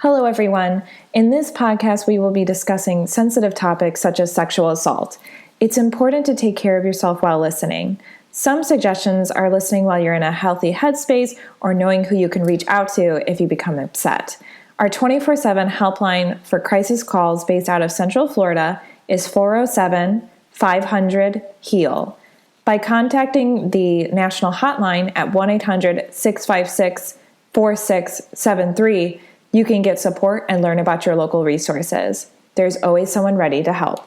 Hello, everyone. In this podcast, we will be discussing sensitive topics such as sexual assault. It's important to take care of yourself while listening. Some suggestions are listening while you're in a healthy headspace or knowing who you can reach out to if you become upset. Our 24/7 helpline for crisis calls based out of Central Florida is 407-500-HEAL. By contacting the national hotline at 1-800-656-4673, you can get support and learn about your local resources. There's always someone ready to help.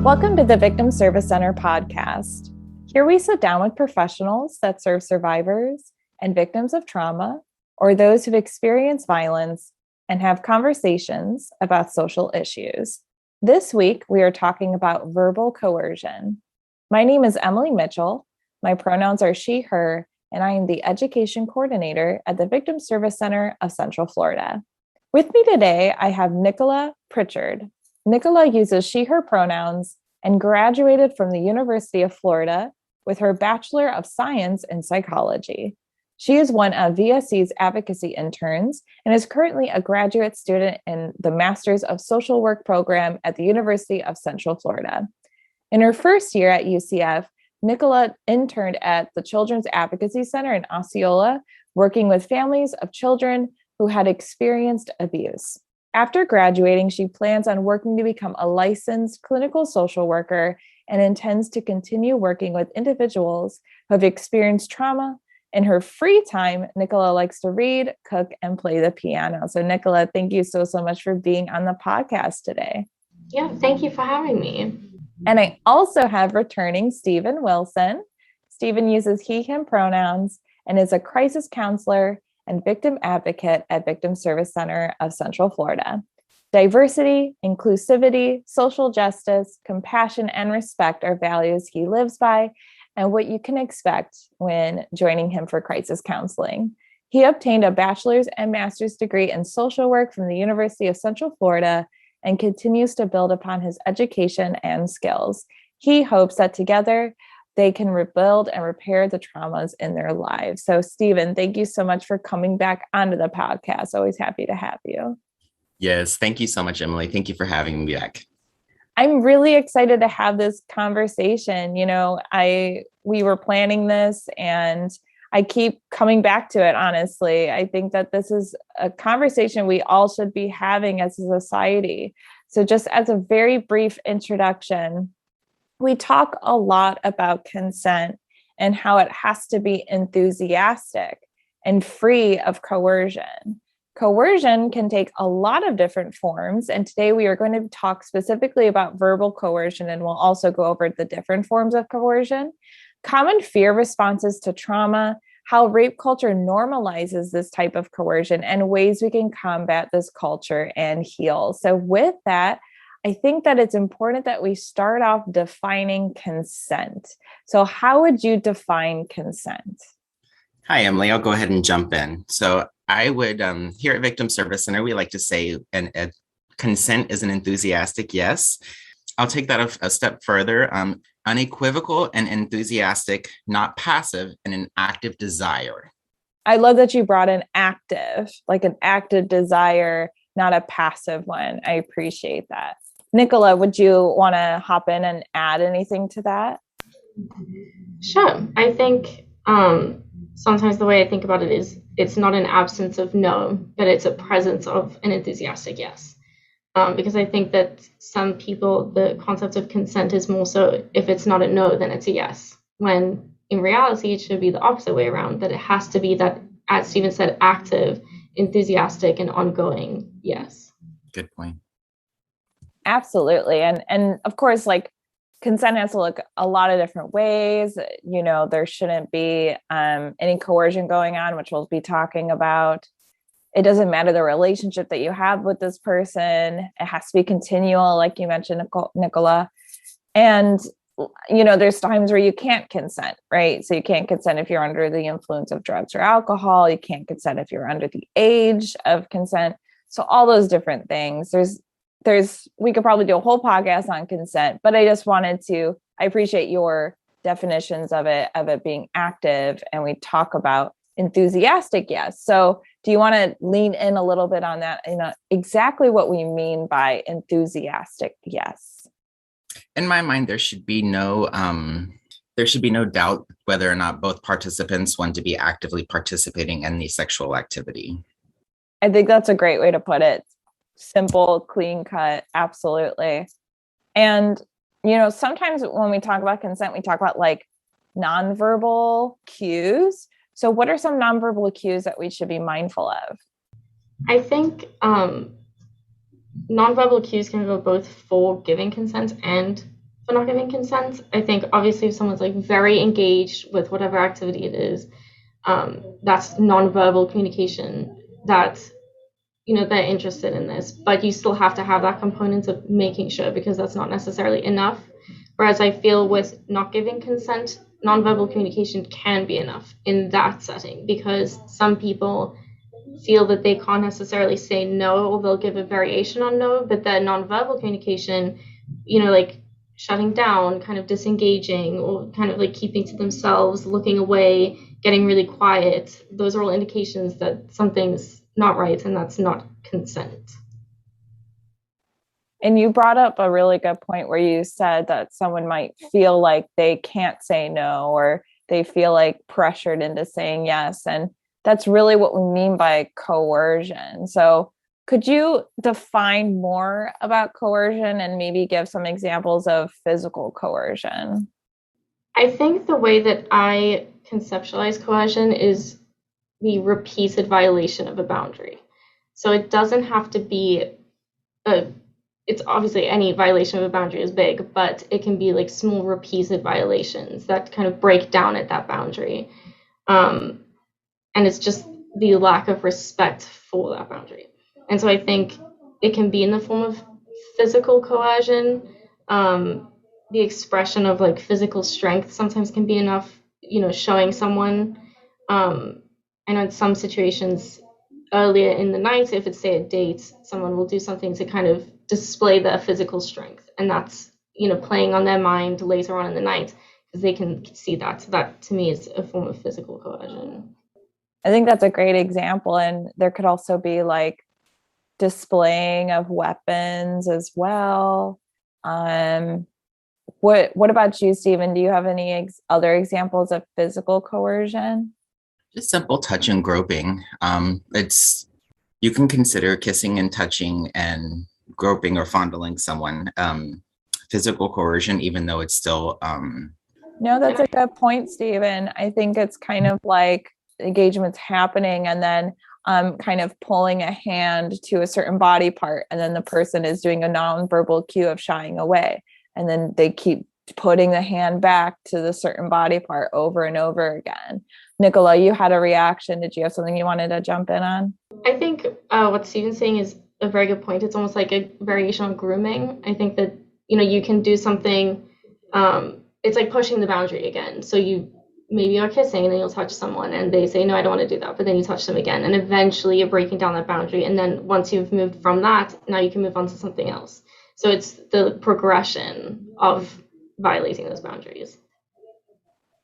Welcome to the Victim Service Center podcast. Here we sit down with professionals that serve survivors and victims of trauma or those who've experienced violence and have conversations about social issues. This week, we are talking about verbal coercion. My name is Emilie Mitchell. My pronouns are she, her, and I am the Education Coordinator at the Victim Service Center of Central Florida. With me today, I have Nicola Prichard. Nicola uses she, her pronouns and graduated from the University of Florida with her Bachelor of Science in Psychology. She is one of VSC's advocacy interns and is currently a graduate student in the Masters of Social Work program at the University of Central Florida. In her first year at UCF, Nicola interned at the Children's Advocacy Center in Osceola, working with families of children who had experienced abuse. After graduating, she plans on working to become a licensed clinical social worker and intends to continue working with individuals who have experienced trauma. In her free time, Nicola likes to read, cook, and play the piano. So Nicola, thank you so much for being on the podcast today. Yeah, thank you for having me. And I also have returning Stephen Wilson. Stephen uses he, him pronouns and is a crisis counselor and victim advocate at Victim Service Center of Central Florida. Diversity, inclusivity, social justice, compassion, and respect are values he lives by and what you can expect when joining him for crisis counseling. He obtained a bachelor's and master's degree in social work from the University of Central Florida and continues to build upon his education and skills. He hopes that together they can rebuild and repair the traumas in their lives. So, Stephen, thank you so much for coming back onto the podcast. Always happy to have you. Yes, thank you so much, Emily. Thank you for having me back. I'm really excited to have this conversation. You know, we were planning this and I keep coming back to it, honestly. I think that this is a conversation we all should be having as a society. So just as a very brief introduction, we talk a lot about consent and how it has to be enthusiastic and free of coercion. Coercion can take a lot of different forms, and today we are going to talk specifically about verbal coercion, and we'll also go over the different forms of coercion, common fear responses to trauma, how rape culture normalizes this type of coercion, and ways we can combat this culture and heal. So with that, I think that it's important that we start off defining consent. So how would you define consent? Hi, Emily. I'll go ahead and jump in. So I would, here at Victim Service Center, we like to say consent is an enthusiastic yes. I'll take that a step further. Unequivocal and enthusiastic, not passive, and an active desire. I love that you brought in active, like an active desire, not a passive one. I appreciate that. Nicola, would you want to hop in and add anything to that? Sure. I think sometimes the way I think about it is it's not an absence of no, but it's a presence of an enthusiastic yes. Because I think that some people, the concept of consent is more so if it's not a no, then it's a yes. When in reality, it should be the opposite way around, that it has to be that, as Stephen said, active, enthusiastic, and ongoing yes. Good point. Absolutely. And of course, like consent has to look a lot of different ways. You know, there shouldn't be any coercion going on, which we'll be talking about. it doesn't matter the relationship that you have with this person. It has to be continual, like you mentioned, Nicola. And, there's times where you can't consent, right? So you can't consent if you're under the influence of drugs or alcohol. You can't consent if you're under the age of consent. So all those different things. We could probably do a whole podcast on consent, but I appreciate your definitions of it being active, and we talk about enthusiastic yes. So do you want to lean in a little bit on that, exactly what we mean by enthusiastic yes? In my mind, there should be no doubt whether or not both participants want to be actively participating in the sexual activity. I think that's a great way to put it. Simple, clean cut, absolutely. And sometimes when we talk about consent, we talk about like nonverbal cues. So what are some nonverbal cues that we should be mindful of? I think nonverbal cues can go both for giving consent and for not giving consent. I think obviously if someone's like very engaged with whatever activity it is, that's nonverbal communication that they're interested in this, but you still have to have that component of making sure, because that's not necessarily enough. Whereas I feel with not giving consent, nonverbal communication can be enough in that setting, because some people feel that they can't necessarily say no, or they'll give a variation on no, but their nonverbal communication, like shutting down, kind of disengaging, or kind of like keeping to themselves, looking away, getting really quiet, those are all indications that something's not right, and that's not consent. And you brought up a really good point where you said that someone might feel like they can't say no, or they feel like pressured into saying yes. And that's really what we mean by coercion. So could you define more about coercion and maybe give some examples of physical coercion? I think the way that I conceptualize coercion is the repeated violation of a boundary. So it doesn't have to be it's obviously any violation of a boundary is big, but it can be like small repeated violations that kind of break down at that boundary. And it's just the lack of respect for that boundary. And so I think it can be in the form of physical coercion. The expression of like physical strength sometimes can be enough, showing someone. I know in some situations earlier in the night, if it's say a date, someone will do something to kind of display their physical strength, and that's playing on their mind later on in the night because they can see that. So that to me is a form of physical coercion. I think that's a great example, and there could also be like displaying of weapons as well. What about you, Stephen? Do you have any other examples of physical coercion? Just simple touch and groping. You can consider kissing and touching and groping or fondling someone physical coercion, even though it's still. No, that's a good point, Stephen. I think it's kind of like engagement's happening, and then kind of pulling a hand to a certain body part, and then the person is doing a nonverbal cue of shying away, and then they keep putting the hand back to the certain body part over and over again. Nicola, you had a reaction. Did you have something you wanted to jump in on? I think what Stephen's saying is a very good point. It's almost like a variation on grooming. I think that, you can do something, it's like pushing the boundary again. So maybe you're kissing and then you'll touch someone and they say, no, I don't want to do that. But then you touch them again. And eventually you're breaking down that boundary. And then once you've moved from that, now you can move on to something else. So it's the progression of violating those boundaries.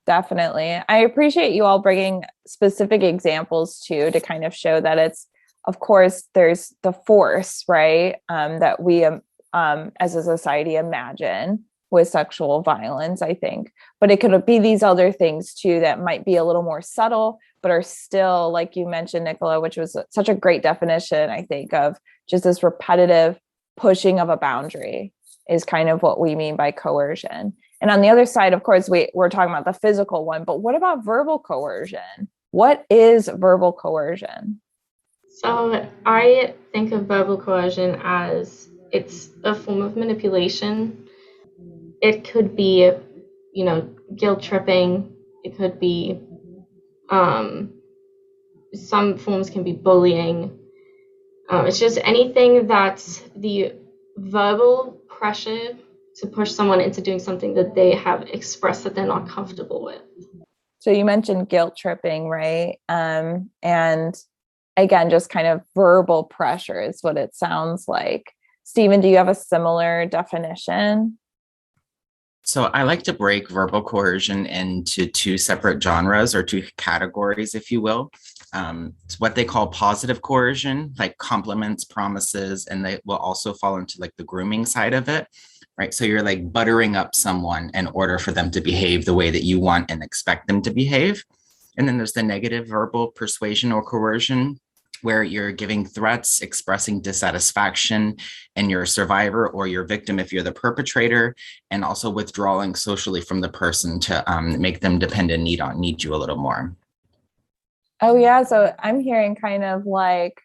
Definitely. I appreciate you all bringing specific examples too, to kind of show that it's, of course, there's the force, right? That we as a society imagine with sexual violence, I think. But it could be these other things too that might be a little more subtle, but are still, like you mentioned, Nicola, which was such a great definition, I think, of just this repetitive pushing of a boundary is kind of what we mean by coercion. And on the other side, of course, we're talking about the physical one, but what about verbal coercion? What is verbal coercion? So I think of verbal coercion as it's a form of manipulation. It could be, guilt tripping. It could be, some forms can be bullying. It's just anything that's the verbal pressure to push someone into doing something that they have expressed that they're not comfortable with. So you mentioned guilt tripping, right? And again, just kind of verbal pressure is what it sounds like. Stephen, do you have a similar definition? So I like to break verbal coercion into two separate genres or two categories, if you will. It's what they call positive coercion, like compliments, promises, and they will also fall into like the grooming side of it, right? So you're like buttering up someone in order for them to behave the way that you want and expect them to behave. And then there's the negative verbal persuasion or coercion, where you're giving threats, expressing dissatisfaction, and you're a survivor or your victim if you're the perpetrator, and also withdrawing socially from the person to make them depend and need you a little more. Oh yeah, so I'm hearing kind of like,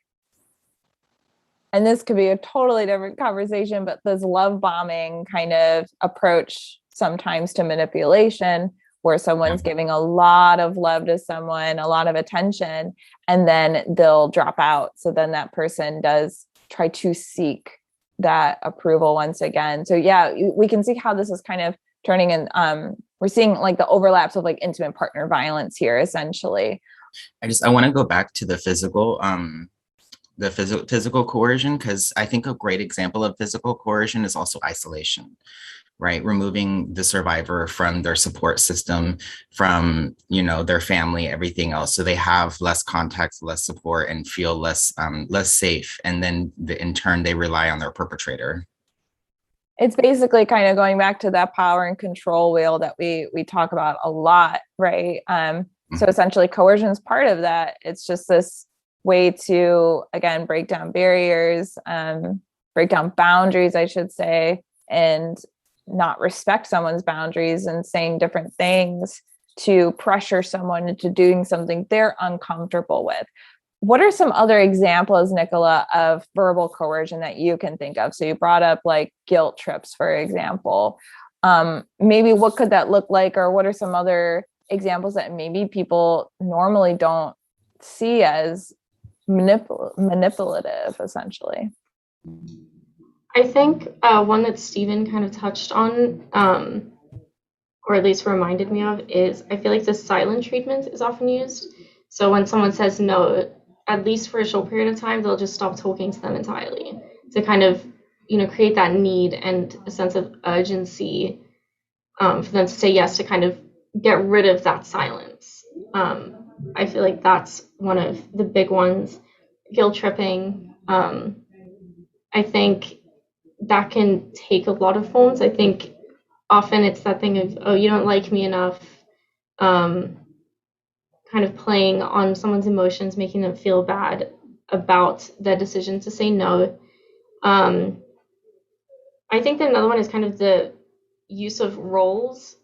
and this could be a totally different conversation, but this love bombing kind of approach sometimes to manipulation, where someone's giving a lot of love to someone, a lot of attention, and then they'll drop out. So then that person does try to seek that approval once again. So yeah, we can see how this is kind of turning in, we're seeing like the overlaps of like intimate partner violence here, essentially. I want to go back to the physical coercion, because I think a great example of physical coercion is also isolation. Right? Removing the survivor from their support system, from, their family, everything else. So they have less contact, less support, and feel less safe. And then in turn, they rely on their perpetrator. It's basically kind of going back to that power and control wheel that we talk about a lot, right? So essentially coercion is part of that. It's just this way to, again, break down barriers, break down boundaries, I should say, and not respect someone's boundaries and saying different things to pressure someone into doing something they're uncomfortable with. What are some other examples, Nicola, of verbal coercion that you can think of? So you brought up like guilt trips, for example. Maybe what could that look like? Or what are some other examples that maybe people normally don't see as manipulative, essentially? I think one that Stephen kind of touched on, or at least reminded me of, is I feel like the silent treatment is often used. So when someone says no, at least for a short period of time, they'll just stop talking to them entirely to kind of, create that need and a sense of urgency for them to say yes, to kind of get rid of that silence. I feel like that's one of the big ones. Guilt tripping. I think that can take a lot of forms. I think often it's that thing of, oh, you don't like me enough, kind of playing on someone's emotions, making them feel bad about their decision to say no. I think that another one is kind of the use of roles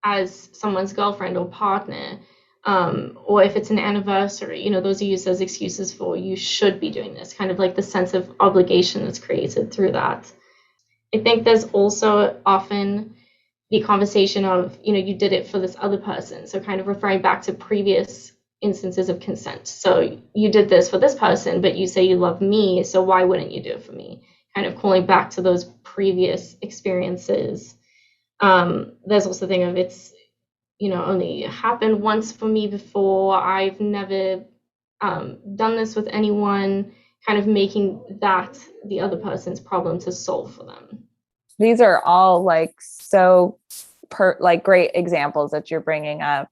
as someone's girlfriend or partner, or if it's an anniversary, those are used as excuses for you should be doing this, kind of like the sense of obligation that's created through that. I think there's also often the conversation of, you did it for this other person. So kind of referring back to previous instances of consent. So you did this for this person, but you say you love me, so why wouldn't you do it for me? Kind of calling back to those previous experiences. There's also the thing of it's, only happened once for me before. I've never done this with anyone, kind of making that the other person's problem to solve for them. These are all like so great examples that you're bringing up.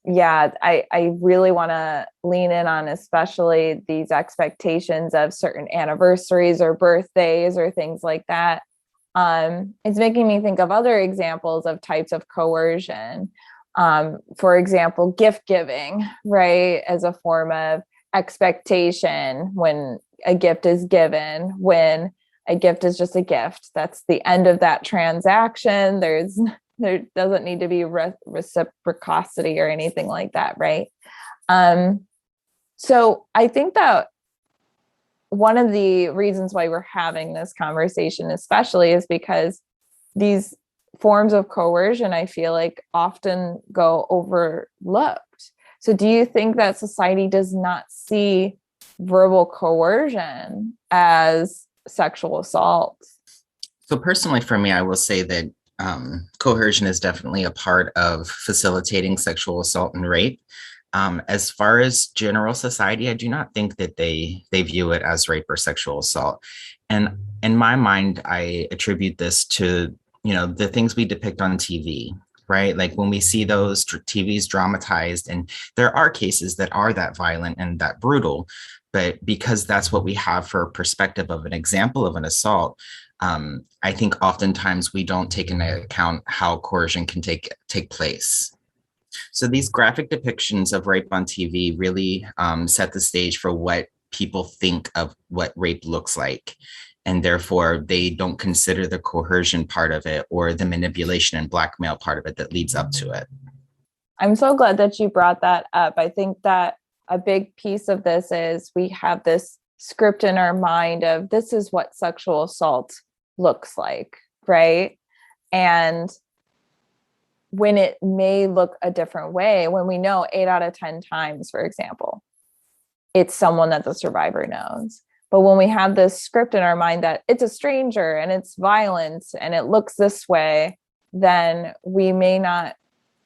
Yeah, I really want to lean in on especially these expectations of certain anniversaries or birthdays or things like that. It's making me think of other examples of types of coercion. For example, gift giving, right, as a form of expectation when a gift is given, when a gift is just a gift. That's the end of that transaction. There doesn't need to be reciprocity or anything like that, right? So I think that one of the reasons why we're having this conversation especially is because these forms of coercion, I feel like, often go overlooked. So do you think that society does not see verbal coercion as sexual assault? So personally, for me, I will say that coercion is definitely a part of facilitating sexual assault and rape. As far as general society, I do not think that they view it as rape or sexual assault. And in my mind, I attribute this to, the things we depict on TV, right? Like when we see those TVs dramatized, and there are cases that are that violent and that brutal, but because that's what we have for a perspective of an example of an assault, I think oftentimes we don't take into account how coercion can take place. So these graphic depictions of rape on TV really set the stage for what people think of what rape looks like. And therefore, they don't consider the coercion part of it or the manipulation and blackmail part of it that leads up to it. I'm so glad that you brought that up. I think that a big piece of this is we have this script in our mind of this is what sexual assault looks like, right? And when it may look a different way, when we know 8 out of 10 times, for example, it's someone that the survivor knows. But when we have this script in our mind that it's a stranger and it's violent and it looks this way, then we may not,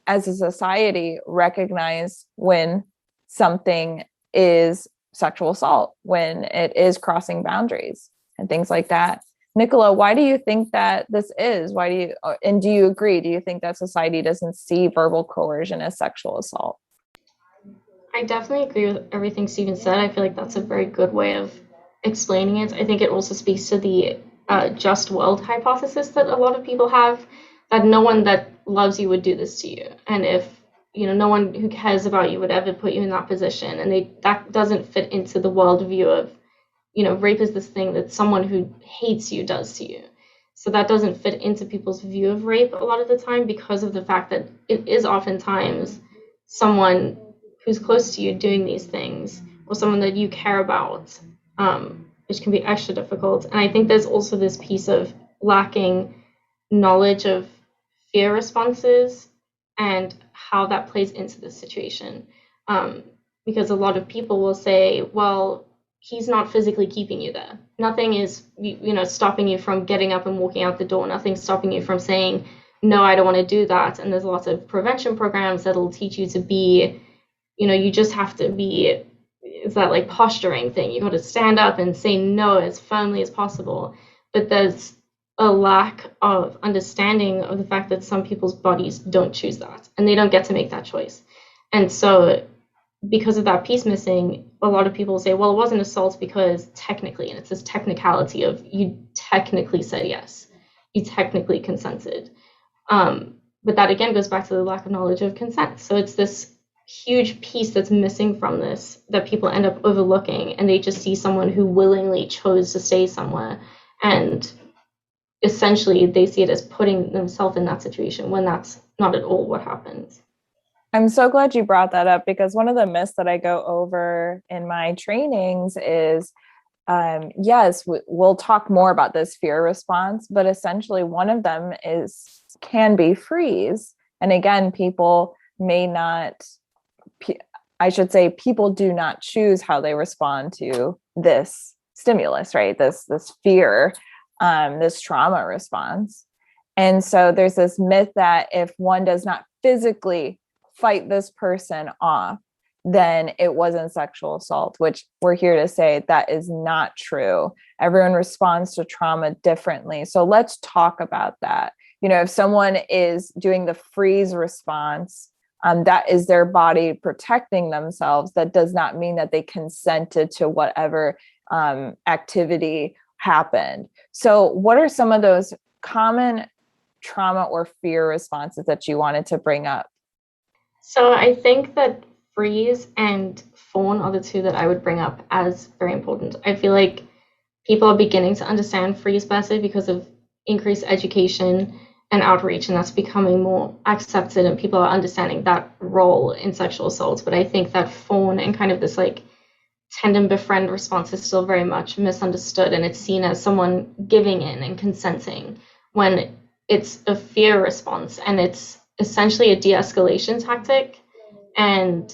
as a society, recognize when something is sexual assault, when it is crossing boundaries and things like that. Nicola, why do you think that this is? Do you agree? Do you think that society doesn't see verbal coercion as sexual assault? I definitely agree with everything Stephen said. I feel like that's a very good way of explaining it. I think it also speaks to the just world hypothesis that a lot of people have, that no one that loves you would do this to you. And if, no one who cares about you would ever put you in that position. And that doesn't fit into the worldview of, rape is this thing that someone who hates you does to you. So that doesn't fit into people's view of rape a lot of the time because of the fact that it is oftentimes someone who's close to you doing these things, or someone that you care about, which can be extra difficult. And I think there's also this piece of lacking knowledge of fear responses and how that plays into this situation. Because a lot of people will say, well, he's not physically keeping you there. Nothing is, stopping you from getting up and walking out the door. Nothing's stopping you from saying, no, I don't want to do that. And there's lots of prevention programs that'll teach you to be, you just have to be, it's that like posturing thing. You got to stand up and say no as firmly as possible. But there's a lack of understanding of the fact that some people's bodies don't choose that and they don't get to make that choice. And so because of that piece missing, a lot of people say, well, it wasn't assault because technically, and it's this technicality of you technically said yes, you technically consented. But that again goes back to the lack of knowledge of consent. So it's this huge piece that's missing from this that people end up overlooking, and they just see someone who willingly chose to stay somewhere, and essentially they see it as putting themselves in that situation when that's not at all what happens. I'm so glad you brought that up, because one of the myths that I go over in my trainings is, yes, we'll talk more about this fear response, but essentially one of them can be freeze. And again, people may not, I should say, people do not choose how they respond to this stimulus, right? This fear, this trauma response. And so there's this myth that if one does not physically fight this person off, then it wasn't sexual assault, which we're here to say that is not true. Everyone responds to trauma differently. So let's talk about that. If someone is doing the freeze response, that is their body protecting themselves. That does not mean that they consented to whatever activity happened. So what are some of those common trauma or fear responses that you wanted to bring up? So I think that freeze and fawn are the two that I would bring up as very important. I feel like people are beginning to understand freeze better because of increased education and outreach, and that's becoming more accepted, and people are understanding that role in sexual assault. But I think that fawn and kind of this like tend and befriend response is still very much misunderstood, and it's seen as someone giving in and consenting when it's a fear response, and it's essentially a de-escalation tactic. And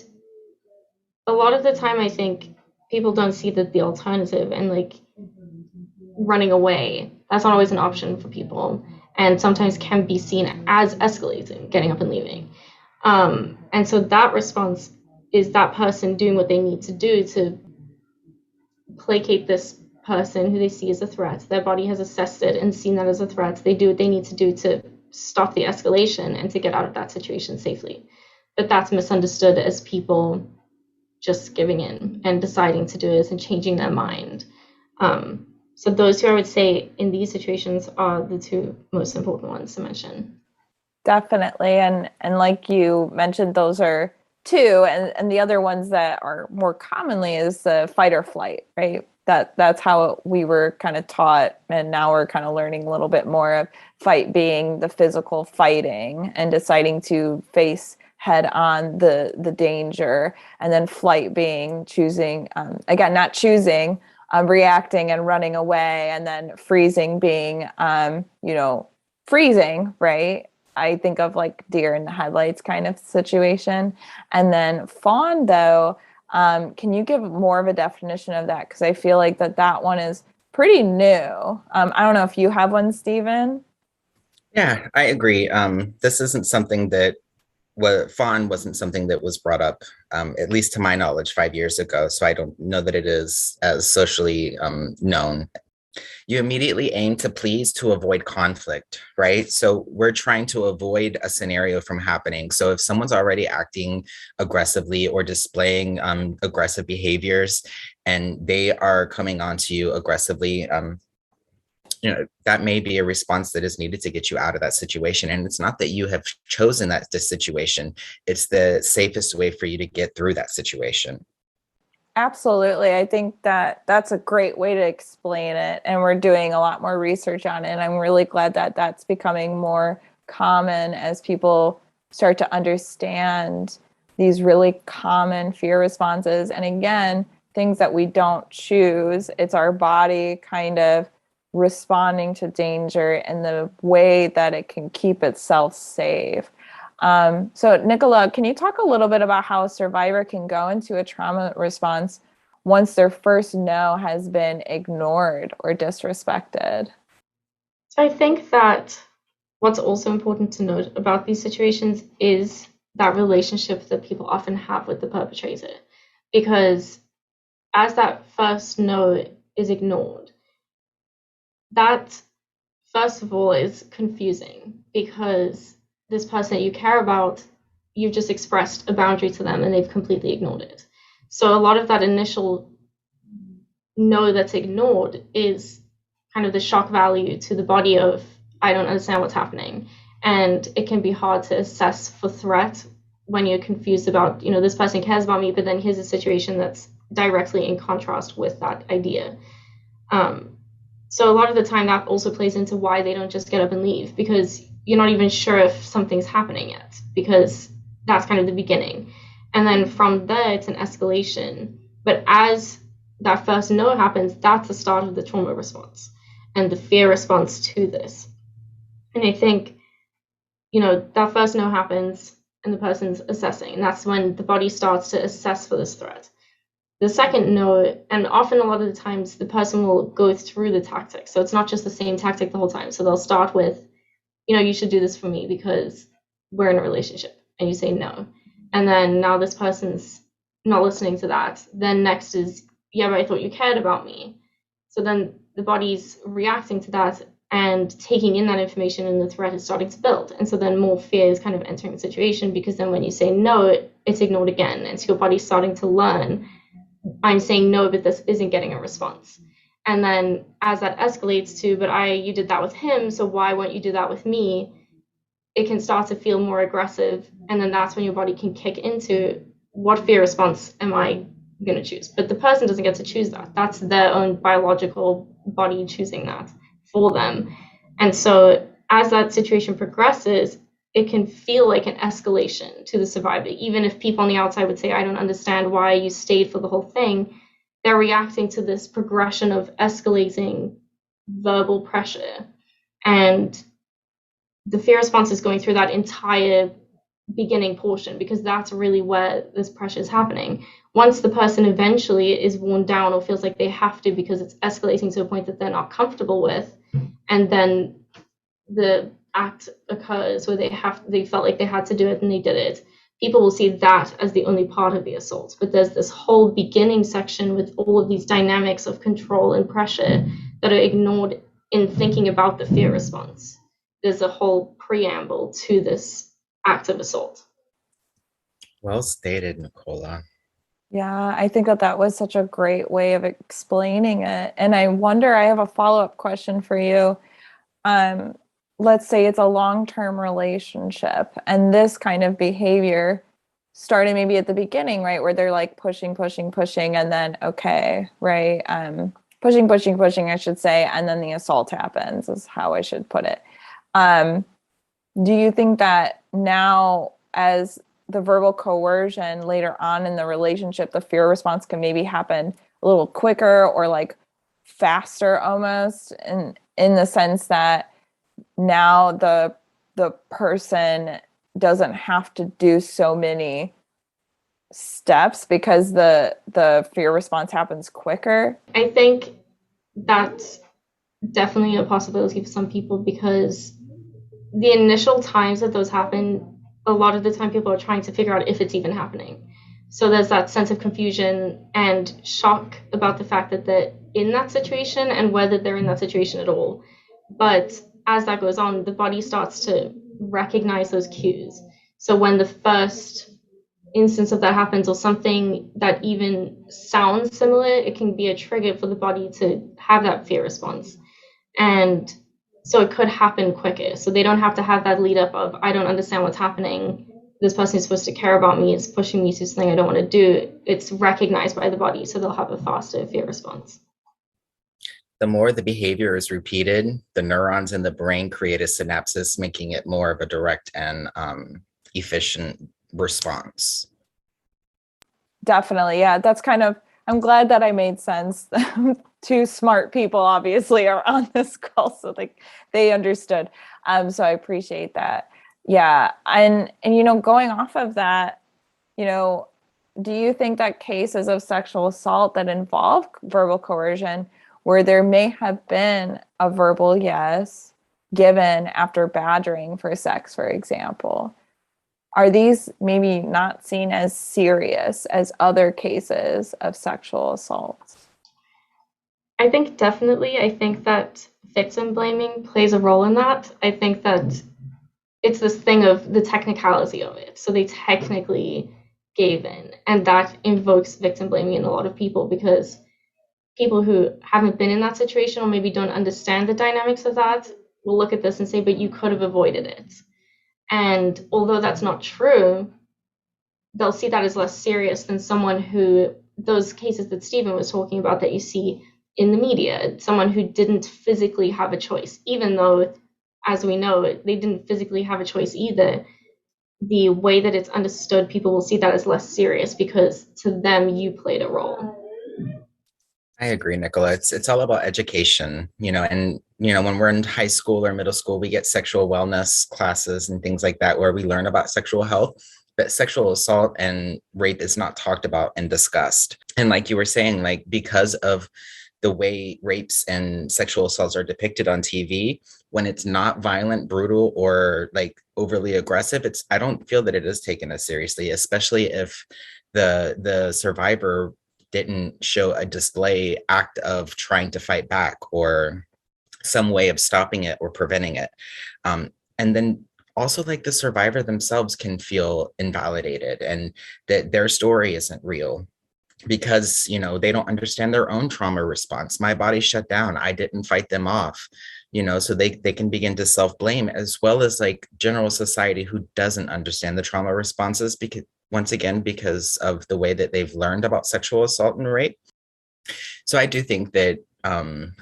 a lot of the time, I think people don't see that the alternative and like running away, that's not always an option for people, and sometimes can be seen as escalating, getting up and leaving. And so that response is that person doing what they need to do to placate this person who they see as a threat. Their body has assessed it and seen that as a threat. They do what they need to do to stop the escalation and to get out of that situation safely. But that's misunderstood as people just giving in and deciding to do it and changing their mind. So those two, I would say, in these situations are the two most important ones to mention. Definitely. And like you mentioned, those are two. And the other ones that are more commonly is the fight or flight, right? That's how we were kind of taught. And now we're kind of learning a little bit more of fight being the physical fighting and deciding to face head on the danger. And then flight being choosing, again, not choosing, reacting and running away. And then freezing being, freezing, right? I think of like deer in the headlights kind of situation. And then fawn, though, can you give more of a definition of that? Because I feel like that one is pretty new. I don't know if you have one, Stephen. Yeah, I agree. This isn't something that fawn wasn't something that was brought up, at least to my knowledge, 5 years ago. So I don't know that it is as socially known. You immediately aim to please to avoid conflict, right? So we're trying to avoid a scenario from happening. So if someone's already acting aggressively or displaying aggressive behaviors and they are coming on to you aggressively, that may be a response that is needed to get you out of that situation. And it's not that you have chosen this situation. It's the safest way for you to get through that situation. Absolutely. I think that's a great way to explain it. And we're doing a lot more research on it. And I'm really glad that that's becoming more common as people start to understand these really common fear responses. And again, things that we don't choose. It's our body kind of responding to danger in the way that it can keep itself safe. So Nicola, can you talk a little bit about how a survivor can go into a trauma response once their first no has been ignored or disrespected? So I think that what's also important to note about these situations is that relationship that people often have with the perpetrator. Because as that first no is ignored, that first of all is confusing, because this person that you care about, you've just expressed a boundary to them and they've completely ignored it. So a lot of that initial no that's ignored is kind of the shock value to the body of, I don't understand what's happening. And it can be hard to assess for threat when you're confused about, this person cares about me, but then here's a situation that's directly in contrast with that idea. So a lot of the time that also plays into why they don't just get up and leave, because you're not even sure if something's happening yet, because that's kind of the beginning. And then from there, it's an escalation. But as that first no happens, that's the start of the trauma response and the fear response to this. And I think, that first no happens and the person's assessing, and that's when the body starts to assess for this threat. The second no, and often a lot of the times the person will go through the tactic. So it's not just the same tactic the whole time. So they'll start with, you should do this for me because we're in a relationship, and you say no. And then now this person's not listening to that. Then next is, yeah, but I thought you cared about me. So then the body's reacting to that and taking in that information, and the threat is starting to build. And so then more fear is kind of entering the situation, because then when you say no, it's ignored again. And so your body's starting to learn, I'm saying no, but this isn't getting a response. And then as that escalates to, but you did that with him, so why won't you do that with me? It can start to feel more aggressive. And then that's when your body can kick into, what fear response am I going to choose? But the person doesn't get to choose that. That's their own biological body choosing that for them. And so as that situation progresses, it can feel like an escalation to the survivor. Even if people on the outside would say, I don't understand why you stayed for the whole thing, they're reacting to this progression of escalating verbal pressure. And the fear response is going through that entire beginning portion, because that's really where this pressure is happening. Once the person eventually is worn down or feels like they have to because it's escalating to a point that they're not comfortable with, and then the act occurs where they felt like they had to do it and they did it, people will see that as the only part of the assault. But there's this whole beginning section with all of these dynamics of control and pressure that are ignored in thinking about the fear response. There's a whole preamble to this act of assault. Well stated, Nicola. Yeah, I think that was such a great way of explaining it. And I wonder, I have a follow-up question for you. Let's say it's a long-term relationship and this kind of behavior started maybe at the beginning, right? Where they're like pushing, and then, okay, right? Pushing, I should say. And then the assault happens is how I should put it. Do you think that now, as the verbal coercion later on in the relationship, the fear response can maybe happen a little quicker or like faster almost in the sense that now the person doesn't have to do so many steps because the fear response happens quicker? I think that's definitely a possibility for some people, because the initial times that those happen, a lot of the time people are trying to figure out if it's even happening. So there's that sense of confusion and shock about the fact that they're in that situation and whether they're in that situation at all. But as that goes on, the body starts to recognize those cues. So when the first instance of that happens, or something that even sounds similar, it can be a trigger for the body to have that fear response. And so it could happen quicker. So they don't have to have that lead up of, I don't understand what's happening. This person is supposed to care about me. It's pushing me to something I don't want to do. It's recognized by the body. So they'll have a faster fear response. The more the behavior is repeated, the neurons in the brain create a synapses, making it more of a direct and efficient response. Definitely. Yeah, that's kind of, I'm glad that I made sense. Two smart people obviously are on this call, so they understood. So I appreciate that. Yeah. And going off of that, do you think that cases of sexual assault that involve verbal coercion, where there may have been a verbal yes given after badgering for sex, for example, are these maybe not seen as serious as other cases of sexual assault? I think definitely. I think that victim blaming plays a role in that. I think that it's this thing of the technicality of it. So they technically gave in, and that invokes victim blaming in a lot of people, because people who haven't been in that situation or maybe don't understand the dynamics of that will look at this and say, but you could have avoided it. And although that's not true, they'll see that as less serious than someone who, those cases that Stephen was talking about that you see in the media, someone who didn't physically have a choice, even though, as we know, they didn't physically have a choice either. The way that it's understood, people will see that as less serious because to them, you played a role. I agree, Nicola. It's all about education, and when we're in high school or middle school, we get sexual wellness classes and things like that where we learn about sexual health, but sexual assault and rape is not talked about and discussed. And like you were saying, like because of the way rapes and sexual assaults are depicted on TV, when it's not violent, brutal, or like overly aggressive, I don't feel that it is taken as seriously, especially if the survivor didn't show a display act of trying to fight back or some way of stopping it or preventing it. And then also like the survivor themselves can feel invalidated and that their story isn't real because, they don't understand their own trauma response. My body shut down. I didn't fight them off, so they can begin to self-blame, as well as like general society who doesn't understand the trauma responses because of the way that they've learned about sexual assault and rape. So I do think that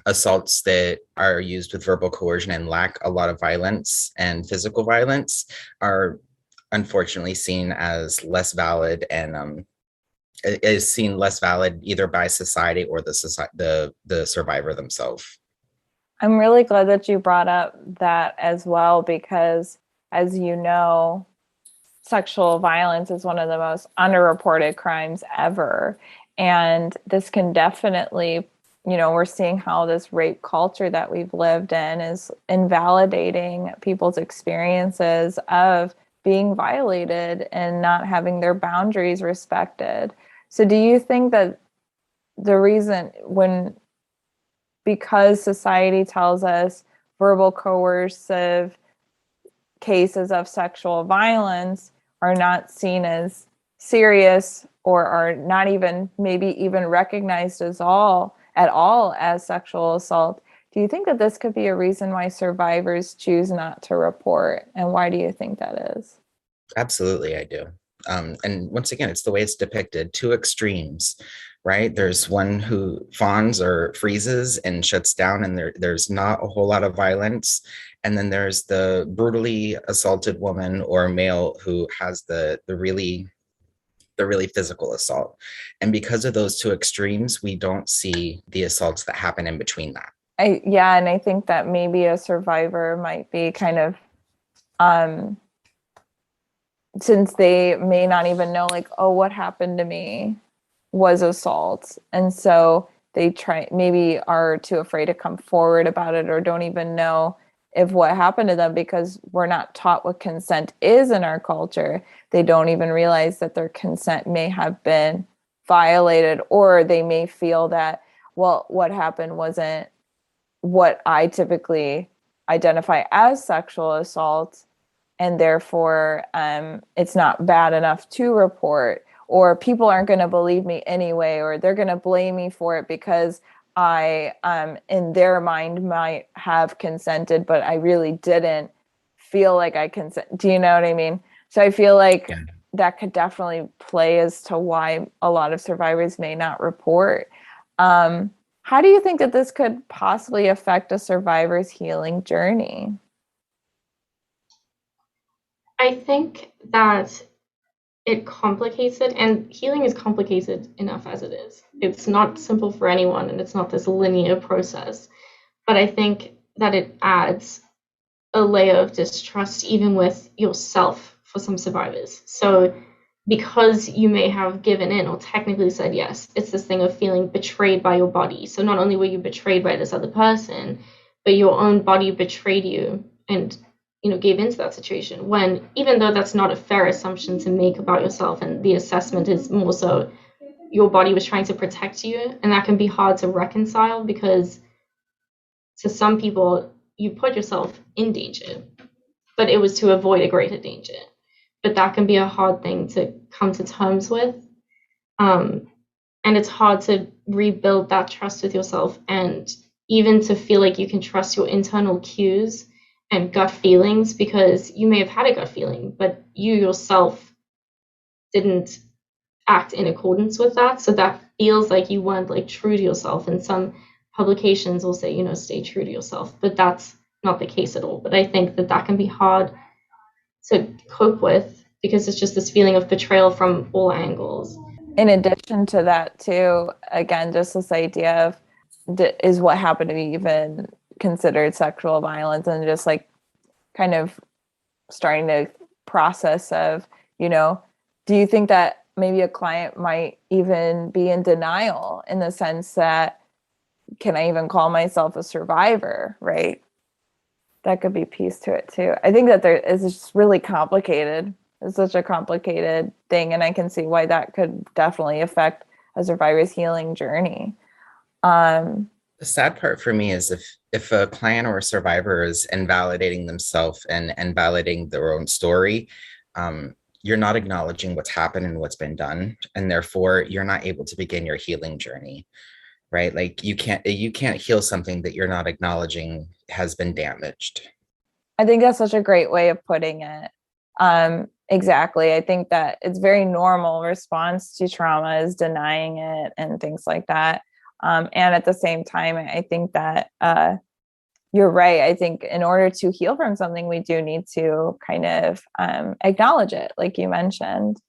assaults that are used with verbal coercion and lack a lot of violence and physical violence are unfortunately seen as less valid and is seen less valid either by society or the survivor themselves. I'm really glad that you brought up that as well, because as you know, sexual violence is one of the most underreported crimes ever. And this can definitely, we're seeing how this rape culture that we've lived in is invalidating people's experiences of being violated and not having their boundaries respected. So do you think that the reason because society tells us verbal coercive cases of sexual violence are not seen as serious or are not even maybe even recognized at all as sexual assault, do you think that this could be a reason why survivors choose not to report? And why do you think that is? Absolutely, I do. And once again, it's the way it's depicted, two extremes, right? There's one who fawns or freezes and shuts down, and there's not a whole lot of violence. And then there's the brutally assaulted woman or male who has the really physical assault. And because of those two extremes, we don't see the assaults that happen in between that. And I think that maybe a survivor might be kind of, since they may not even know, like, oh, what happened to me was assault. And so they maybe are too afraid to come forward about it or don't even know if what happened to them, because we're not taught what consent is in our culture. They don't even realize that their consent may have been violated, or they may feel that, well, what happened wasn't what I typically identify as sexual assault, and therefore it's not bad enough to report, or people aren't going to believe me anyway, or they're going to blame me for it because I in their mind might have consented, but I really didn't feel like I consent. Do you know what I mean? So I feel like that could definitely play as to why a lot of survivors may not report. How do you think that this could possibly affect a survivor's healing journey? I think that it complicates it, and healing is complicated enough as it is. It's not simple for anyone, and it's not this linear process. But I think that it adds a layer of distrust even with yourself for some survivors. So because you may have given in or technically said yes, it's this thing of feeling betrayed by your body. So not only were you betrayed by this other person, but your own body betrayed you and gave into that situation, when even though that's not a fair assumption to make about yourself, and the assessment is more so your body was trying to protect you, and that can be hard to reconcile, because to some people you put yourself in danger, but it was to avoid a greater danger. But that can be a hard thing to come to terms with, and it's hard to rebuild that trust with yourself, and even to feel like you can trust your internal cues and gut feelings, because you may have had a gut feeling, but you yourself didn't act in accordance with that. So that feels like you weren't like true to yourself. And some publications will say, stay true to yourself, but that's not the case at all. But I think that can be hard to cope with, because it's just this feeling of betrayal from all angles. In addition to that too, again, just this idea of, is what happened to me even considered sexual violence? And just like kind of starting to process of, do you think that maybe a client might even be in denial, in the sense that, can I even call myself a survivor, right? That could be a piece to it too. I think that it's just really complicated. It's such a complicated thing, and I can see why that could definitely affect a survivor's healing journey. The sad part for me is if a client or a survivor is invalidating themselves and validating their own story, you're not acknowledging what's happened and what's been done, and therefore you're not able to begin your healing journey, right? Like you can't heal something that you're not acknowledging has been damaged. I think that's such a great way of putting it. Exactly. I think that it's very normal response to trauma is denying it and things like that. And at the same time, I think that you're right. I think in order to heal from something, we do need to kind of acknowledge it, like you mentioned.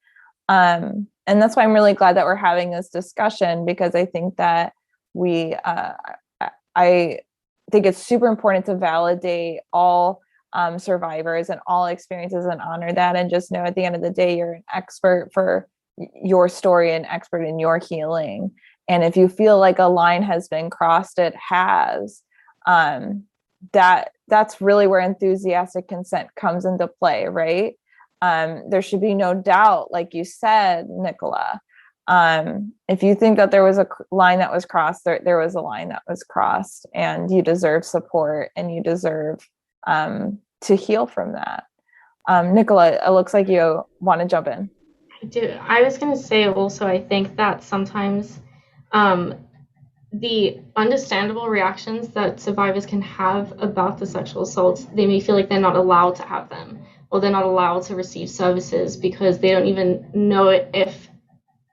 And that's why I'm really glad that we're having this discussion, because I think that I think it's super important to validate all survivors and all experiences and honor that, and just know at the end of the day, you're an expert for your story and expert in your healing. And if you feel like a line has been crossed, it has. That's really where enthusiastic consent comes into play, right? There should be no doubt, like you said, Nicola. If you think that there was a line that was crossed, there was a line that was crossed, and you deserve support, and you deserve to heal from that. Nicola, it looks like you want to jump in. I do. I was going to say also, I think that sometimes the understandable reactions that survivors can have about the sexual assaults, they may feel like they're not allowed to have them, or they're not allowed to receive services because they don't even know if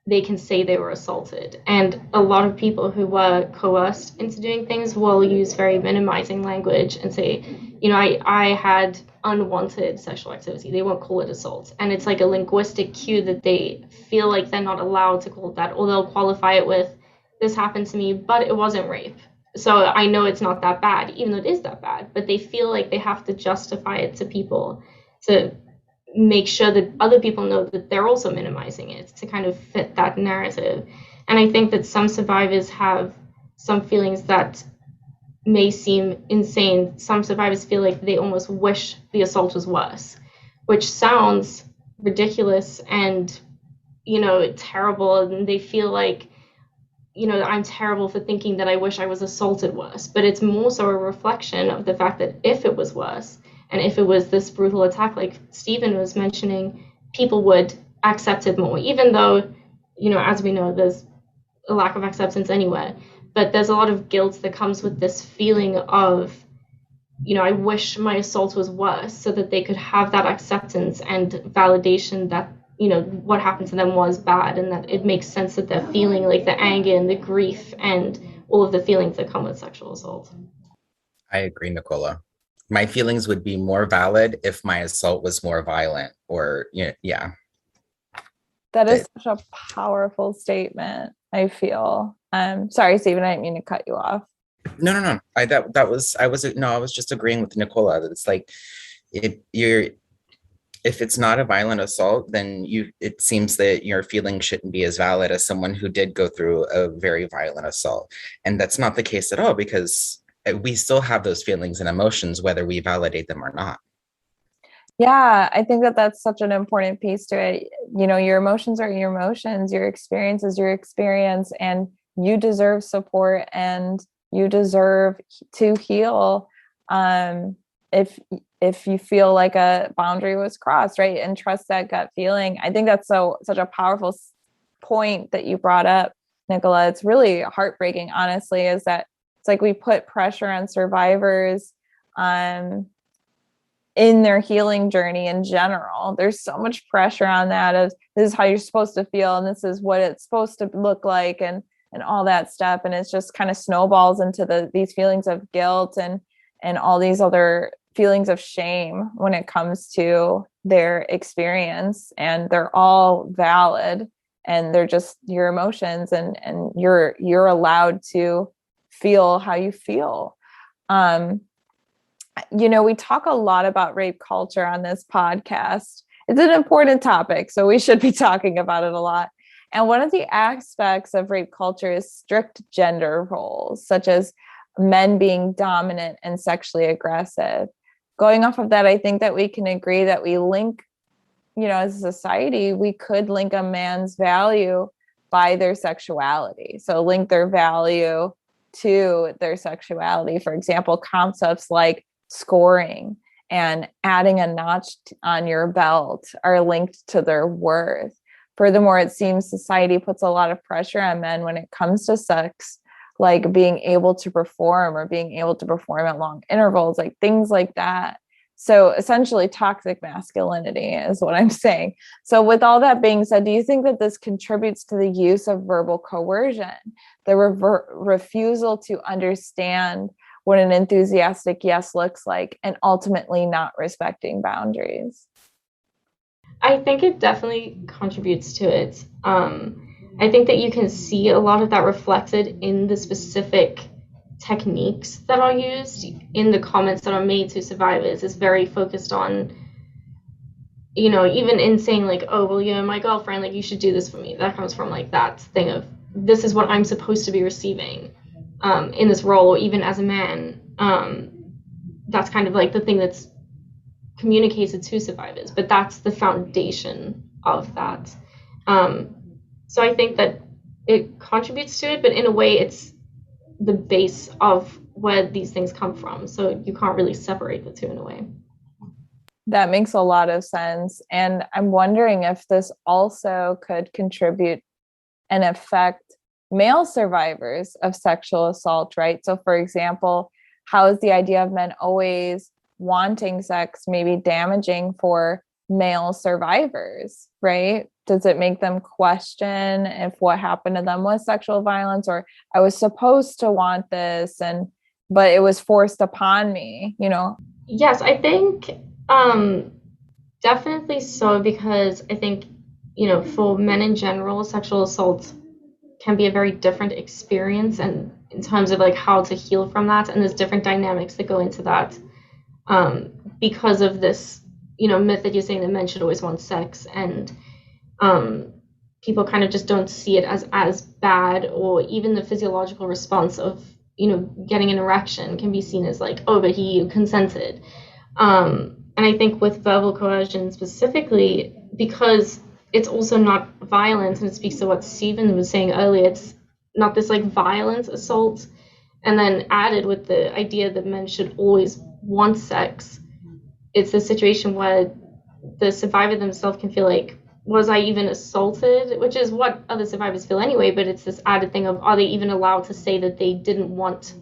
they can say they were assaulted. And a lot of people who were coerced into doing things will use very minimizing language and say, I had unwanted sexual activity. They won't call it assault. And it's like a linguistic cue that they feel like they're not allowed to call it that, or they'll qualify it with, this happened to me, but it wasn't rape. So I know it's not that bad, even though it is that bad, but they feel like they have to justify it to people to make sure that other people know that they're also minimizing it, to kind of fit that narrative. And I think that some survivors have some feelings that may seem insane. Some survivors feel like they almost wish the assault was worse, which sounds ridiculous and, terrible. And they feel like, I'm terrible for thinking that I wish I was assaulted worse. But it's more so a reflection of the fact that if it was worse, and if it was this brutal attack, like Stephen was mentioning, people would accept it more, even though, as we know, there's a lack of acceptance anywhere. But there's a lot of guilt that comes with this feeling of, I wish my assault was worse, so that they could have that acceptance and validation that, what happened to them was bad, and that it makes sense that they're feeling like the anger and the grief and all of the feelings that come with sexual assault. I agree, Nicola. My feelings would be more valid if my assault was more violent, or yeah. That is such a powerful statement, I feel. Sorry, Stephen, I didn't mean to cut you off. No. I was just agreeing with Nicola that it's like if it's not a violent assault, then it seems that your feelings shouldn't be as valid as someone who did go through a very violent assault. And that's not the case at all, because we still have those feelings and emotions, whether we validate them or not. Yeah, I think that that's such an important piece to it. Your emotions are your emotions, your experience is your experience, and you deserve support and you deserve to heal. If you feel like a boundary was crossed, right? And trust that gut feeling. I think that's such a powerful point that you brought up, Nicola. It's really heartbreaking, honestly, is that it's like we put pressure on survivors in their healing journey in general. There's so much pressure on that of this is how you're supposed to feel, and this is what it's supposed to look like, and all that stuff. And it's just kind of snowballs into these feelings of guilt and all these other feelings of shame when it comes to their experience. And they're all valid, and they're just your emotions, and you're allowed to feel how you feel. We talk a lot about rape culture on this podcast. It's an important topic, so we should be talking about it a lot. And one of the aspects of rape culture is strict gender roles, such as men being dominant and sexually aggressive. Going off of that, I think that we can agree that we link, as a society, we could link a man's value by their sexuality. So link their value to their sexuality. For example, concepts like scoring and adding a notch on your belt are linked to their worth. Furthermore, it seems society puts a lot of pressure on men when it comes to sex, like being able to perform or being able to perform at long intervals, like things like that. So essentially toxic masculinity is what I'm saying. So with all that being said, do you think that this contributes to the use of verbal coercion, the refusal to understand what an enthusiastic yes looks like, and ultimately not respecting boundaries? I think it definitely contributes to it. I think that you can see a lot of that reflected in the specific techniques that are used in the comments that are made to survivors is very focused on, you know, even in saying like, oh, well, you're my girlfriend, like you should do this for me. That comes from like that thing of this is what I'm supposed to be receiving in this role, or even as a man. That's kind of like the thing that's communicated to survivors, but that's the foundation of that. So I think that it contributes to it, but in a way it's the base of where these things come from. So you can't really separate the two in a way. That makes a lot of sense. And I'm wondering if this also could contribute and affect male survivors of sexual assault, right? So for example, how is the idea of men always wanting sex maybe damaging for male survivors, right? Does it make them question if what happened to them was sexual violence, or I was supposed to want this but it was forced upon me, you know? Yes, I think definitely so, because I think, you know, for men in general, sexual assault can be a very different experience, and in terms of like how to heal from that, and there's different dynamics that go into that because of this, you know, myth that you're saying that men should always want sex, and people kind of just don't see it as bad, or even the physiological response of, you know, getting an erection can be seen as like, oh, but he consented. And I think with verbal coercion specifically, because it's also not violence, and it speaks to what Stephen was saying earlier, it's not this like violent assault, and then added with the idea that men should always want sex, it's a situation where the survivor themselves can feel like, was I even assaulted? Which is what other survivors feel anyway, but it's this added thing of, are they even allowed to say that they didn't want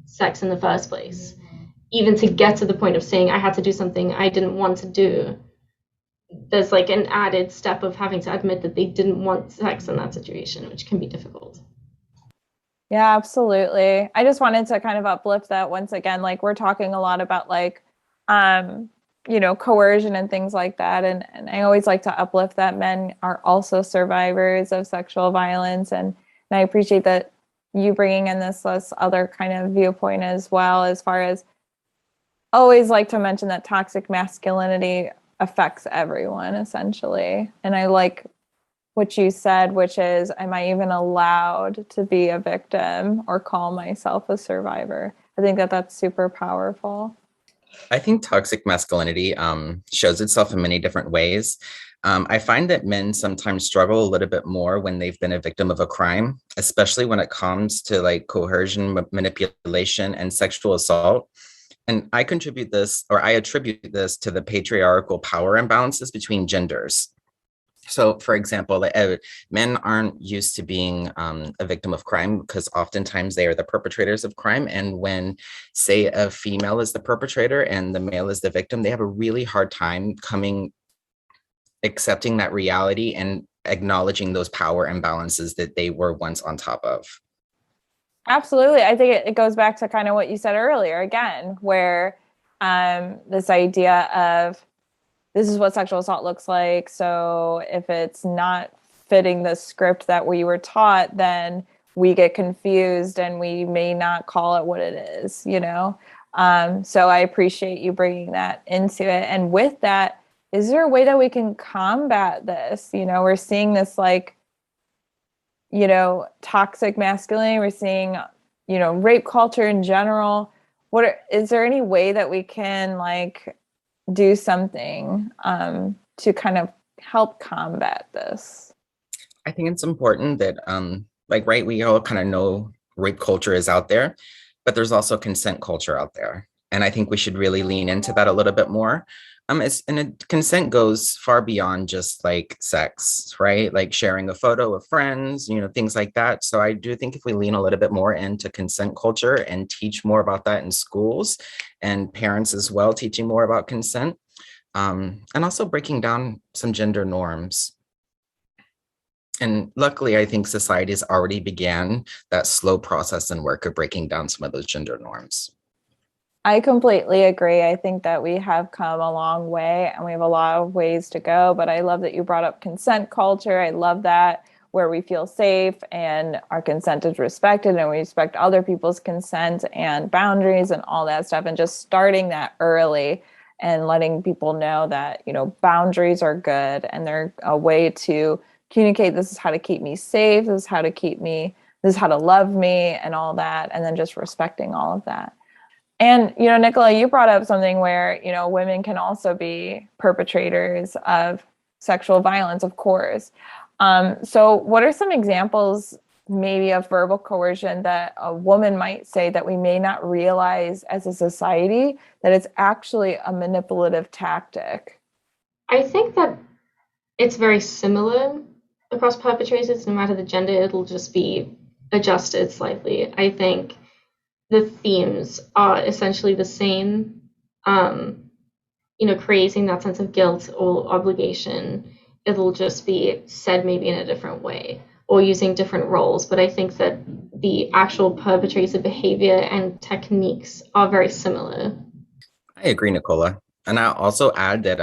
sex in the first place? Even to get to the point of saying, I had to do something I didn't want to do, there's like an added step of having to admit that they didn't want sex in that situation, which can be difficult. Yeah, absolutely. I just wanted to kind of uplift that once again. Like, we're talking a lot about like, you know, coercion and things like that. And I always like to uplift that men are also survivors of sexual violence. And I appreciate that you bringing in this other kind of viewpoint as well, as far as always like to mention that toxic masculinity affects everyone essentially. And I like what you said, which is, am I even allowed to be a victim or call myself a survivor? I think that that's super powerful. I think toxic masculinity shows itself in many different ways. I find that men sometimes struggle a little bit more when they've been a victim of a crime, especially when it comes to like coercion, manipulation, and sexual assault. And I attribute this to the patriarchal power imbalances between genders. So, for example, men aren't used to being a victim of crime because oftentimes they are the perpetrators of crime. And when, say, a female is the perpetrator and the male is the victim, they have a really hard time accepting that reality and acknowledging those power imbalances that they were once on top of. Absolutely. I think it goes back to kind of what you said earlier again, where this idea of this is what sexual assault looks like. So if it's not fitting the script that we were taught, then we get confused and we may not call it what it is, you know? So I appreciate you bringing that into it. And with that, is there a way that we can combat this? You know, we're seeing this like, you know, toxic masculinity. We're seeing, you know, rape culture in general. Is there any way that we can like do something to kind of help combat this? I think it's important that, right, we all kind of know rape culture is out there, but there's also consent culture out there. And I think we should really lean into that a little bit more. Consent goes far beyond just like sex, right? Like sharing a photo of friends, you know, things like that. So I do think if we lean a little bit more into consent culture and teach more about that in schools, and parents as well, teaching more about consent, and also breaking down some gender norms. And luckily, I think society has already began that slow process and work of breaking down some of those gender norms. I completely agree. I think that we have come a long way and we have a lot of ways to go, but I love that you brought up consent culture. I love that where we feel safe and our consent is respected and we respect other people's consent and boundaries and all that stuff. And just starting that early and letting people know that, boundaries are good and they're a way to communicate, this is how to keep me safe, this is how to love me and all that. And then just respecting all of that. And, Nicola, you brought up something where, women can also be perpetrators of sexual violence, of course. So what are some examples maybe of verbal coercion that a woman might say that we may not realize as a society that it's actually a manipulative tactic? I think that it's very similar across perpetrators. No matter the gender, it'll just be adjusted slightly. I think the themes are essentially the same, creating that sense of guilt or obligation. It'll just be said maybe in a different way or using different roles. But I think that the actual perpetrator behavior and techniques are very similar. I agree, Nicola. And I'll also add that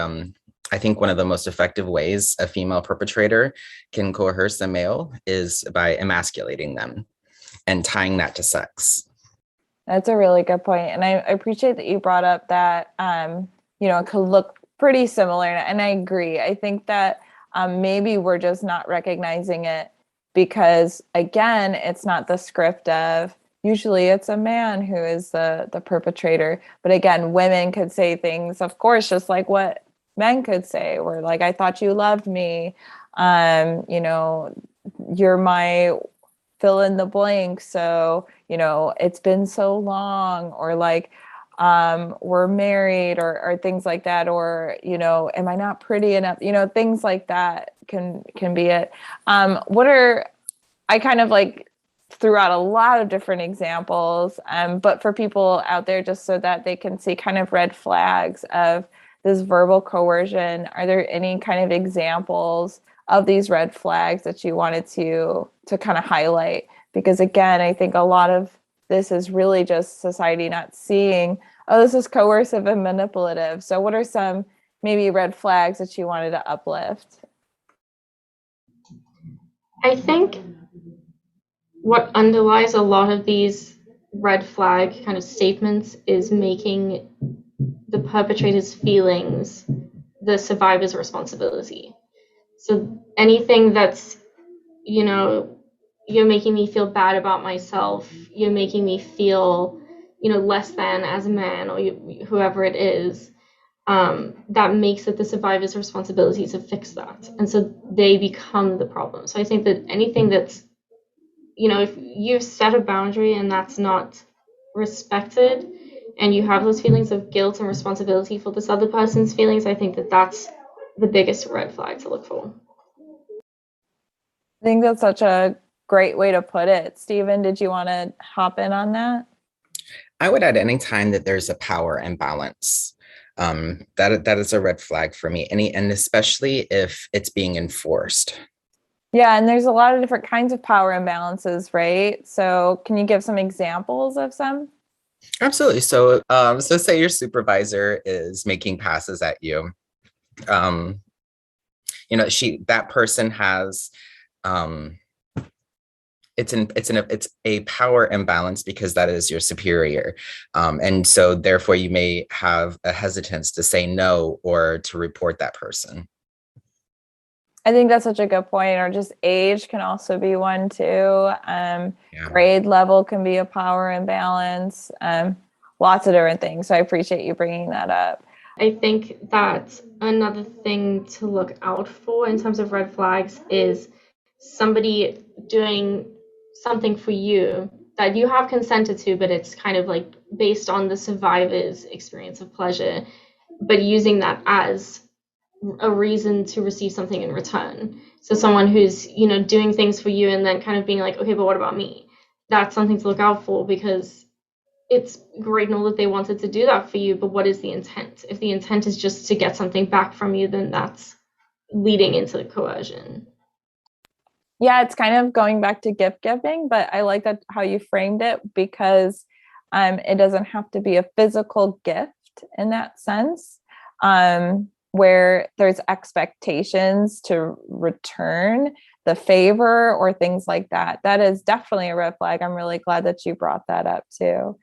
I think one of the most effective ways a female perpetrator can coerce a male is by emasculating them and tying that to sex. That's a really good point. And I appreciate that you brought up that, it could look pretty similar. And I agree. I think that maybe we're just not recognizing it because, again, it's not the script of, usually it's a man who is the perpetrator. But again, women could say things, of course, just like what men could say. We're like, I thought you loved me. You're my fill in the blank. So, it's been so long, or like, we're married, or things like that, or, am I not pretty enough? Things like that can be it. I kind of like threw out a lot of different examples, but for people out there, just so that they can see kind of red flags of this verbal coercion, are there any kind of examples of these red flags that you wanted to kind of highlight? Because again, I think a lot of this is really just society not seeing, oh, this is coercive and manipulative. So what are some maybe red flags that you wanted to uplift? I think what underlies a lot of these red flag kind of statements is making the perpetrator's feelings the survivor's responsibility. So anything that's, you're making me feel bad about myself, you're making me feel, less than as a man, or whoever it is, that makes it the survivor's responsibility to fix that. And so they become the problem. So I think that anything that's, if you've set a boundary and that's not respected, and you have those feelings of guilt and responsibility for this other person's feelings, I think that that's the biggest red flag to look for. I think that's such a great way to put it. Stephen, did you want to hop in on that? I would add any time that there's a power imbalance. That is a red flag for me, and especially if it's being enforced. Yeah, and there's a lot of different kinds of power imbalances, right? So can you give some examples of some? Absolutely. So say your supervisor is making passes at you. That person has it's a power imbalance because that is your superior. And so therefore you may have a hesitance to say no or to report that person. I think that's such a good point. Or just age can also be one too. Grade level can be a power imbalance. Lots of different things. So I appreciate you bringing that up. I think that another thing to look out for in terms of red flags is somebody doing something for you that you have consented to, but it's kind of like based on the survivor's experience of pleasure, but using that as a reason to receive something in return. So someone who's, doing things for you and then kind of being like, okay, but what about me? That's something to look out for, because it's great and all that they wanted to do that for you, but what is the intent? If the intent is just to get something back from you, then that's leading into coercion. Yeah, it's kind of going back to gift giving, but I like that how you framed it, because it doesn't have to be a physical gift in that sense, where there's expectations to return. the favor or things like that. That is definitely a red flag. I'm really glad that you brought that up too.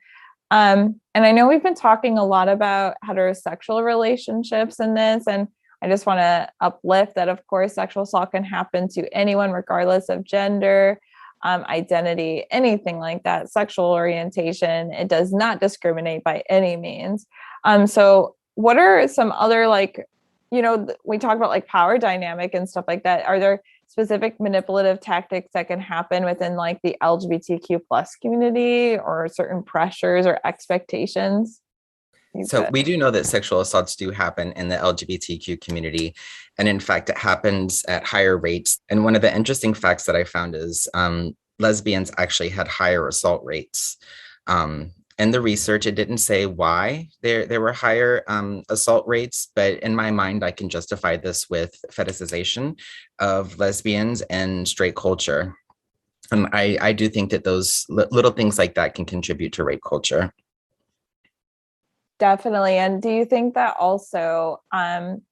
And I know we've been talking a lot about heterosexual relationships in this, and I just want to uplift that, of course, sexual assault can happen to anyone, regardless of gender, identity, anything like that, sexual orientation. It does not discriminate by any means. So what are some other, like, we talk about like power dynamic and stuff like that. Are there specific manipulative tactics that can happen within like the LGBTQ plus community, or certain pressures or expectations? So we do know that sexual assaults do happen in the LGBTQ community. And in fact, it happens at higher rates. And one of the interesting facts that I found is lesbians actually had higher assault rates. In the research, it didn't say why there were higher assault rates, but in my mind, I can justify this with fetishization of lesbians and straight culture. And I do think that those little things like that can contribute to rape culture. Definitely. And do you think that also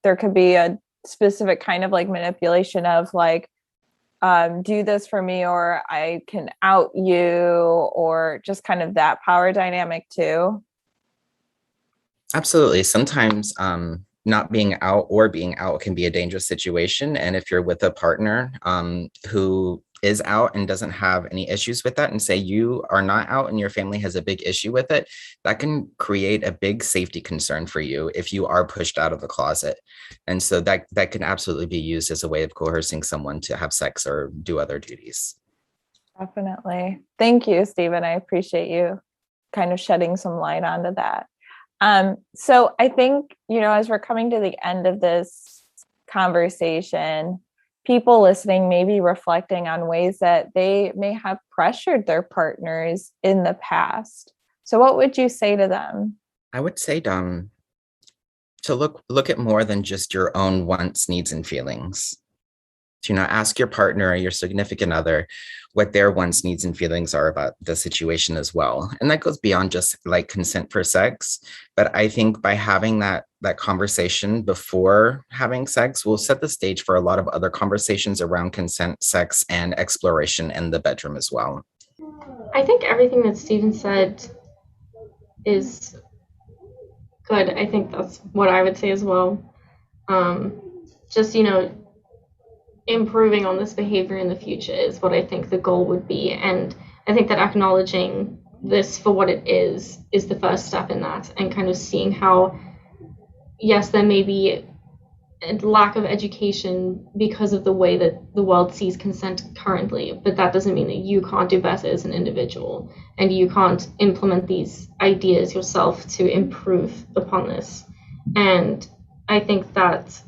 there could be a specific kind of like manipulation of like, do this for me, or I can out you, or just kind of that power dynamic too? Absolutely. Sometimes not being out or being out can be a dangerous situation. And if you're with a partner who is out and doesn't have any issues with that, and say you are not out and your family has a big issue with it, that can create a big safety concern for you if you are pushed out of the closet. And so that can absolutely be used as a way of coercing someone to have sex or do other duties. Definitely. Thank you, Stephen. I appreciate you kind of shedding some light onto that. So I think, as we're coming to the end of this conversation, people listening may be reflecting on ways that they may have pressured their partners in the past. So what would you say to them? I would say to look at more than just your own wants, needs, and feelings. To ask your partner or your significant other what their wants, needs, and feelings are about the situation as well. And that goes beyond just like consent for sex. But I think by having that conversation before having sex will set the stage for a lot of other conversations around consent, sex, and exploration in the bedroom as well. I think everything that Stephen said is good. I think that's what I would say as well. Just, improving on this behavior in the future is what I think the goal would be. And I think that acknowledging this for what it is the first step in that, and kind of seeing how, yes, there may be a lack of education because of the way that the world sees consent currently, but that doesn't mean that you can't do better as an individual, and you can't implement these ideas yourself to improve upon this. And I think that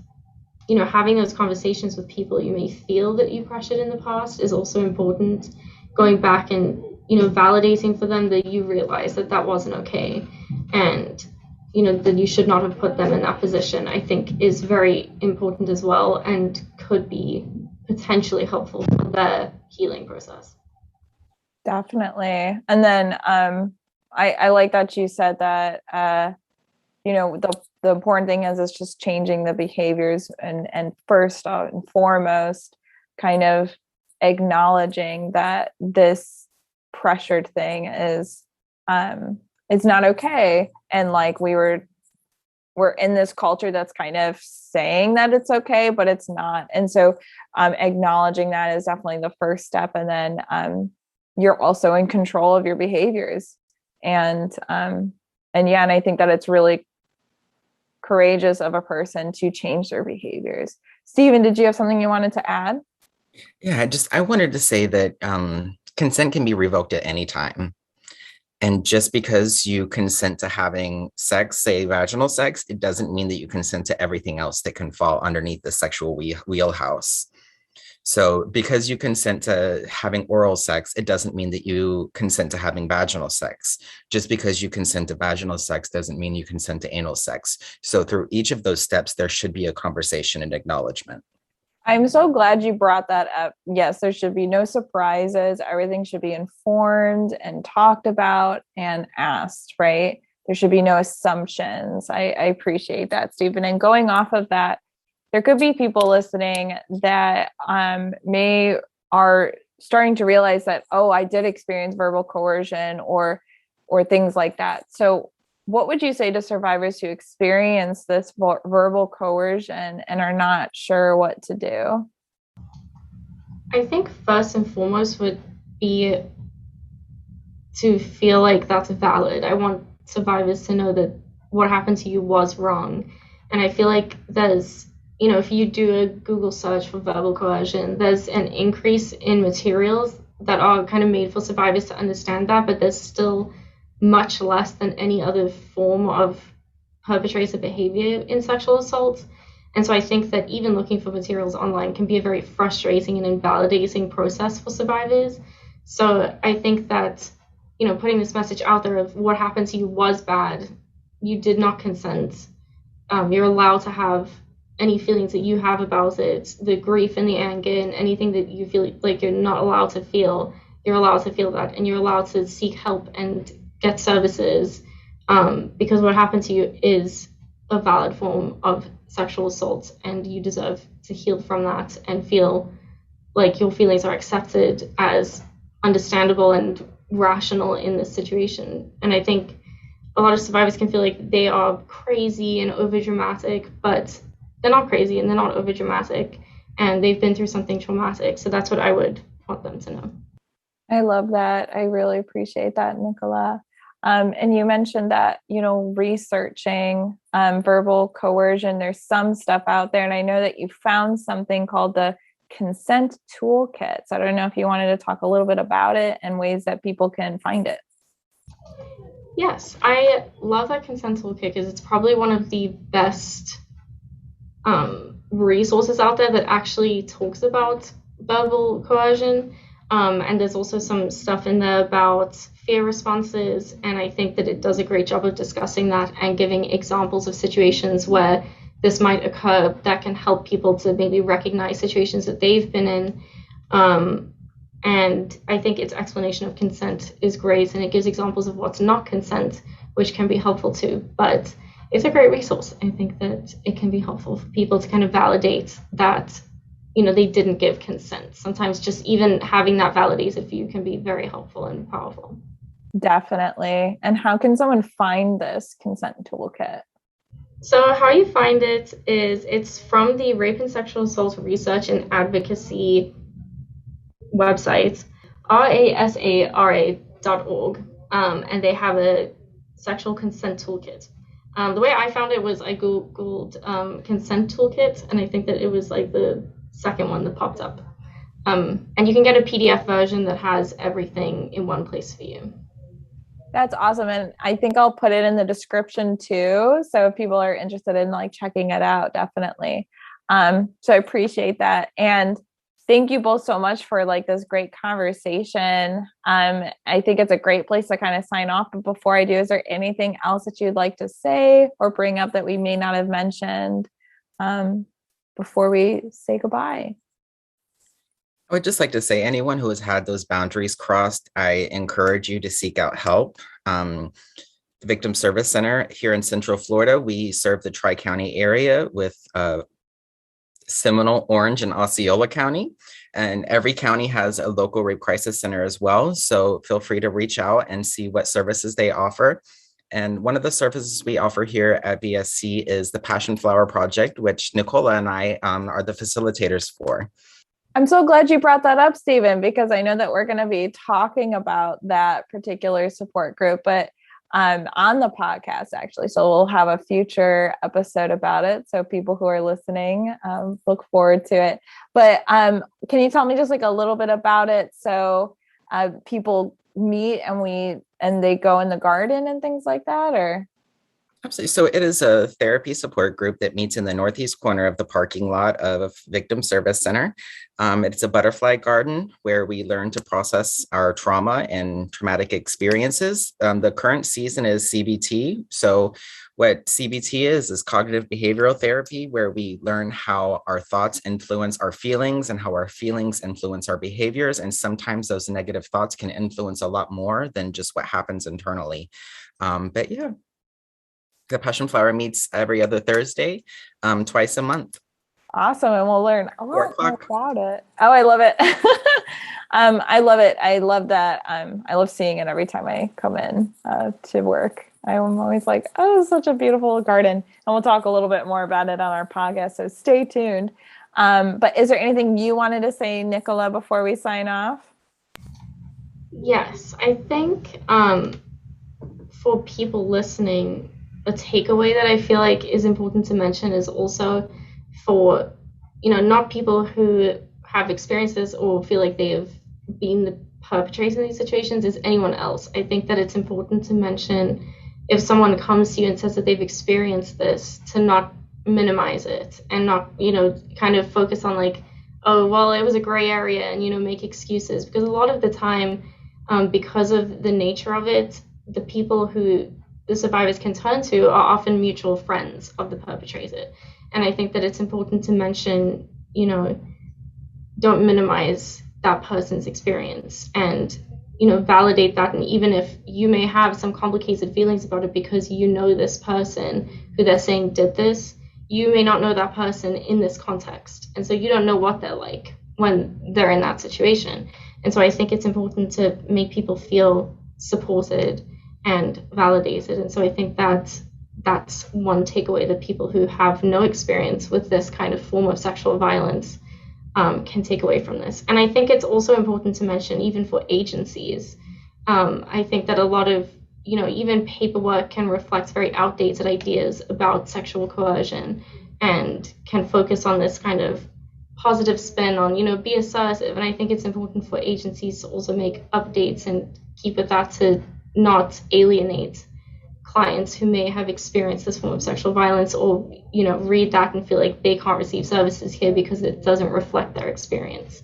having those conversations with people you may feel that you pressured in the past is also important. Going back and, validating for them that you realize that wasn't okay, and, that you should not have put them in that position, I think is very important as well, and could be potentially helpful for their healing process. Definitely. And then I like that you said that, the important thing is just changing the behaviors, and first and foremost, kind of acknowledging that this pressured thing is not okay. And like we're in this culture that's kind of saying that it's okay, but it's not. And so acknowledging that is definitely the first step. And then you're also in control of your behaviors. And I think that it's really courageous of a person to change their behaviors. Stephen, did you have something you wanted to add? Yeah, I wanted to say that consent can be revoked at any time. And just because you consent to having sex, say vaginal sex, it doesn't mean that you consent to everything else that can fall underneath the sexual wheelhouse. So because you consent to having oral sex, it doesn't mean that you consent to having vaginal sex. Just because you consent to vaginal sex doesn't mean you consent to anal sex. So through each of those steps, there should be a conversation and acknowledgement. I'm so glad you brought that up. Yes, there should be no surprises. Everything should be informed and talked about and asked, right? There should be no assumptions. I appreciate that, Stephen. And going off of that, there could be people listening that are starting to realize that, oh, I did experience verbal coercion or things like that. So what would you say to survivors who experience this verbal coercion and are not sure what to do? I think first and foremost would be to feel like that's valid. I want survivors to know that what happened to you was wrong. And I feel like there's, if you do a Google search for verbal coercion, there's an increase in materials that are kind of made for survivors to understand that, but there's still much less than any other form of perpetrator behavior in sexual assault. And so I think that even looking for materials online can be a very frustrating and invalidating process for survivors. So I think that, putting this message out there of what happened to you was bad. You did not consent. You're allowed to have any feelings that you have about it, the grief and the anger and anything that you feel like you're not allowed to feel. You're allowed to feel that, and you're allowed to seek help and get services, because what happened to you is a valid form of sexual assault, and you deserve to heal from that and feel like your feelings are accepted as understandable and rational in this situation. And I think a lot of survivors can feel like they are crazy and overdramatic, but they're not crazy and they're not overdramatic, and they've been through something traumatic. So that's what I would want them to know. I love that. I really appreciate that, Nicola. And you mentioned that, researching verbal coercion, there's some stuff out there. And I know that you found something called the consent toolkit. So I don't know if you wanted to talk a little bit about it and ways that people can find it. Yes, I love that consent toolkit because it's probably one of the best resources out there that actually talks about verbal coercion. And there's also some stuff in there about fear responses. And I think that it does a great job of discussing that and giving examples of situations where this might occur that can help people to maybe recognize situations that they've been in. And I think its explanation of consent is great, and it gives examples of what's not consent, which can be helpful too. But it's a great resource. I think that it can be helpful for people to kind of validate that, they didn't give consent. Sometimes just even having that validated for you can be very helpful and powerful. Definitely. And how can someone find this consent toolkit? So how you find it is it's from the Rape and Sexual Assault Research and Advocacy website, rasara.org, and they have a sexual consent toolkit. The way I found it was I Googled consent toolkit, and I think that it was like the second one that popped up. And you can get a PDF version that has everything in one place for you. That's awesome. And I think I'll put it in the description too. So if people are interested in checking it out, definitely. So I appreciate that. And thank you both so much for this great conversation. I think it's a great place to kind of sign off. But before I do, is there anything else that you'd like to say or bring up that we may not have mentioned before we say goodbye? I would just like to say anyone who has had those boundaries crossed, I encourage you to seek out help. The Victim Service Center here in Central Florida, we serve the Tri-County area with Seminole, Orange, and Osceola County. And every county has a local rape crisis center as well. So feel free to reach out and see what services they offer. And one of the services we offer here at VSC is the Passion Flower Project, which Nicola and I are the facilitators for. I'm so glad you brought that up, Stephen, because I know that we're going to be talking about that particular support group, but on the podcast, actually. So we'll have a future episode about it. So people who are listening, look forward to it. But can you tell me just a little bit about it? So people meet and they go in the garden and things like that, or? Absolutely. So it is a therapy support group that meets in the northeast corner of the parking lot of Victim Service Center. It's a butterfly garden where we learn to process our trauma and traumatic experiences. The current season is CBT. So what CBT is cognitive behavioral therapy, where we learn how our thoughts influence our feelings and how our feelings influence our behaviors. And sometimes those negative thoughts can influence a lot more than just what happens internally. But yeah. The Passion Flower meets every other Thursday, twice a month. Awesome. And we'll learn a 4 lot more o'clock. about it. Oh, I love it. I love it. I love that. I love seeing it every time I come in to work. I'm always like, oh, it's such a beautiful garden. And we'll talk a little bit more about it on our podcast. So stay tuned. But is there anything you wanted to say, Nicola, before we sign off? Yes, I think for people listening, a takeaway that I feel like is important to mention is also for, not people who have experienced this or feel like they have been the perpetrators in these situations, is anyone else. I think that it's important to mention if someone comes to you and says that they've experienced this, to not minimize it and not, kind of focus on like, oh, well, it was a gray area and, make excuses. Because a lot of the time, because of the nature of it, the people who the survivors can turn to are often mutual friends of the perpetrator. And I think that it's important to mention, don't minimize that person's experience and, validate that. And even if you may have some complicated feelings about it because this person who they're saying did this, you may not know that person in this context. And so you don't know what they're like when they're in that situation. And so I think it's important to make people feel supported and validated. And so I think that's one takeaway that people who have no experience with this kind of form of sexual violence can take away from this. And I think it's also important to mention, even for agencies, I think that a lot of, even paperwork can reflect very outdated ideas about sexual coercion and can focus on this kind of positive spin on, be assertive. And I think it's important for agencies to also make updates and keep with that to not alienate clients who may have experienced this form of sexual violence or, read that and feel like they can't receive services here because it doesn't reflect their experience.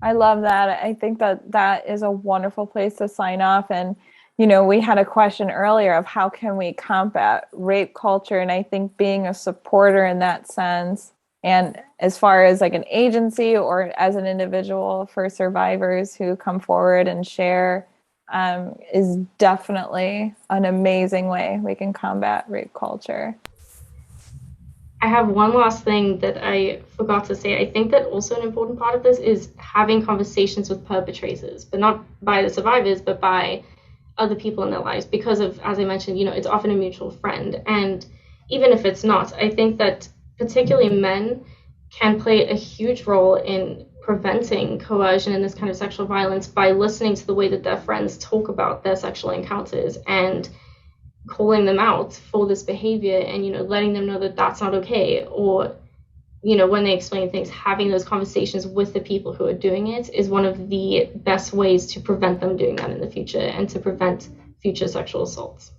I love that. I think that is a wonderful place to sign off. And, we had a question earlier of how can we combat rape culture? And I think being a supporter in that sense, and as far as like an agency or as an individual for survivors who come forward and share, is definitely an amazing way we can combat rape culture. I have one last thing that I forgot to say. I think that also an important part of this is having conversations with perpetrators, but not by the survivors, but by other people in their lives, because of, as I mentioned, it's often a mutual friend. And even if it's not, I think that particularly men can play a huge role in preventing coercion and this kind of sexual violence by listening to the way that their friends talk about their sexual encounters and calling them out for this behavior and, letting them know that that's not okay. Or, when they explain things, having those conversations with the people who are doing it is one of the best ways to prevent them doing that in the future and to prevent future sexual assaults.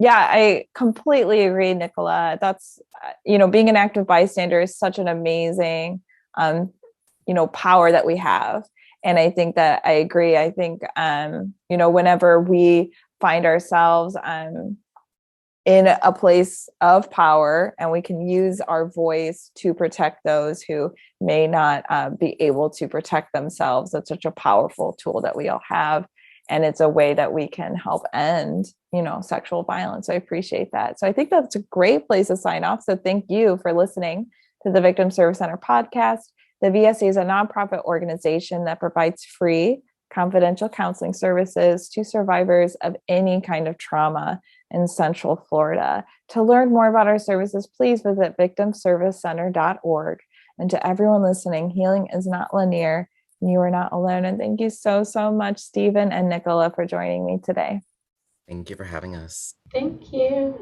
Yeah, I completely agree, Nicola. That's, being an active bystander is such an amazing, power that we have. And I think that I agree. I think, whenever we find ourselves in a place of power and we can use our voice to protect those who may not be able to protect themselves, that's such a powerful tool that we all have. And it's a way that we can help end, sexual violence. So I appreciate that. So I think that's a great place to sign off. So thank you for listening to the Victim Service Center podcast. The VSC is a nonprofit organization that provides free, confidential counseling services to survivors of any kind of trauma in Central Florida. To learn more about our services, please visit victimservicecenter.org. And to everyone listening, healing is not linear. You are not alone. And thank you so, so much, Stephen and Nicola, for joining me today. Thank you for having us. Thank you.